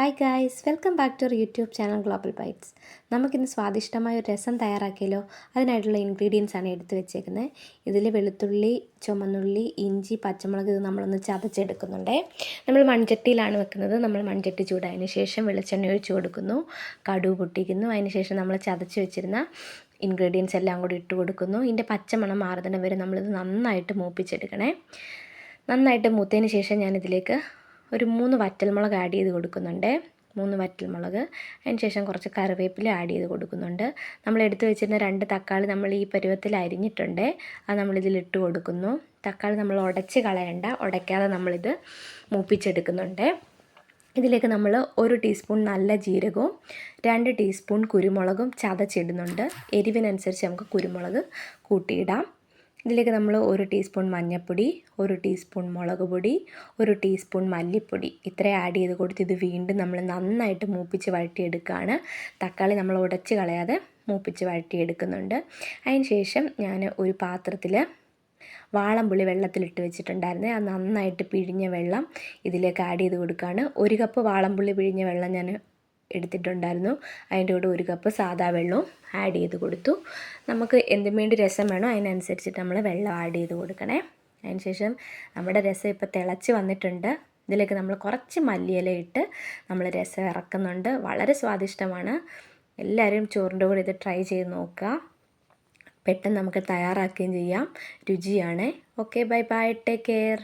Hi guys, welcome back to our YouTube channel Global Bytes. നമുക്കിന്ന് സ്വാദിഷ്ടമായ ഒരു രസം തയ്യാറാക്കിയല്ലോ. അതിനായിട്ടുള്ള ഇൻഗ്രീഡിയൻസ് ആണ് എടുത്ത് വെച്ചേക്കുന്നത്. ഇതിൽ വെളുത്തുള്ളി, ചുമന്നുള്ളി, ഇഞ്ചി, പച്ചമുളക് ഇത് നമ്മളൊന്ന് ചതച്ചെടുക്കുന്നുണ്ട്. നമ്മൾ മൺചട്ടിയിലാണ് വെക്കുന്നത്. നമ്മൾ മൺചട്ടി ചൂടായതിന് ശേഷം വെളിച്ചെണ്ണ ഒഴിച്ച് കൊടുക്കുന്നു, കടുക് പൊട്ടിക്കുന്നു. അതിന് ശേഷം നമ്മൾ ചതച്ച് വെച്ചിരുന്ന ഇൻഗ്രീഡിയൻസ് എല്ലാം കൂടി ഇട്ട് കൊടുക്കുന്നു. ഇതിൻ്റെ പച്ചമണം മാറുന്നതിന് വരെ നമ്മളിത് നന്നായിട്ട് മൂപ്പിച്ചെടുക്കണേ. നന്നായിട്ട് മൂത്തതിന് ശേഷം ഞാനിതിലേക്ക് ഒരു 3 വറ്റൽമുളക് ആഡ് ചെയ്ത് കൊടുക്കുന്നുണ്ട്. 3 വറ്റൽമുളക്. അതിന് ശേഷം കുറച്ച് കറിവേപ്പില ആഡ് ചെയ്ത് കൊടുക്കുന്നുണ്ട്. നമ്മൾ എടുത്ത് വെച്ചിരുന്ന 2 തക്കാളി നമ്മൾ ഈ പരുവത്തിൽ അരിഞ്ഞിട്ടുണ്ട്. അത് നമ്മളിതിലിട്ട് കൊടുക്കുന്നു. തക്കാളി നമ്മൾ ഉടച്ച് കളയണ്ട, ഉടയ്ക്കാതെ നമ്മളിത് മൂപ്പിച്ചെടുക്കുന്നുണ്ട്. ഇതിലേക്ക് നമ്മൾ 1 ടീസ്പൂൺ നല്ല ജീരകവും 2 ടീസ്പൂൺ കുരുമുളകും ചതച്ചിടുന്നുണ്ട്. എരിവിനനുസരിച്ച് നമുക്ക് കുരുമുളക് കൂട്ടിയിടാം. ഇതിലേക്ക് നമ്മൾ 1 ടീസ്പൂൺ മഞ്ഞൾപ്പൊടി, 1 ടീസ്പൂൺ മുളക് പൊടി, 1 ടീസ്പൂൺ മല്ലിപ്പൊടി ഇത്രയും ആഡ് ചെയ്ത് കൊടുത്ത് ഇത് വീണ്ടും നമ്മൾ നന്നായിട്ട് മൂപ്പിച്ച് വഴറ്റിയെടുക്കുകയാണ്. തക്കാളി നമ്മൾ ഉടച്ച് കളയാതെ മൂപ്പിച്ച് വഴറ്റിയെടുക്കുന്നുണ്ട്. അതിന് ശേഷം ഞാൻ ഒരു പാത്രത്തിൽ വാളംപുളി വെള്ളത്തിലിട്ട് വെച്ചിട്ടുണ്ടായിരുന്നു. അത് നന്നായിട്ട് പിഴിഞ്ഞ വെള്ളം ഇതിലേക്ക് ആഡ് ചെയ്ത് കൊടുക്കുകയാണ്. 1 കപ്പ് വാളംപുളി പിഴിഞ്ഞ വെള്ളം ഞാൻ എടുത്തിട്ടുണ്ടായിരുന്നു. അതിൻ്റെ കൂടെ 1 കപ്പ് സാദാ വെള്ളവും ആഡ് ചെയ്ത് കൊടുത്തു. നമുക്ക് എന്തിനു വേണ്ടി രസം വേണോ അതിനനുസരിച്ചിട്ട് നമ്മൾ വെള്ളം ആഡ് ചെയ്ത് കൊടുക്കണേ. അതിന് ശേഷം നമ്മുടെ രസം ഇപ്പോൾ തിളച്ച് വന്നിട്ടുണ്ട്. ഇതിലേക്ക് നമ്മൾ കുറച്ച് മല്ലിയില ഇട്ട് നമ്മൾ രസം ഇറക്കുന്നുണ്ട്. വളരെ സ്വാദിഷ്ടമാണ്. എല്ലാവരും ചോറിൻ്റെ കൂടെ ഇത് ട്രൈ ചെയ്ത് നോക്കുക. പെട്ടെന്ന് നമുക്ക് തയ്യാറാക്കുകയും ചെയ്യാം. രുചിയാണ്. Okay, bye bye, take care.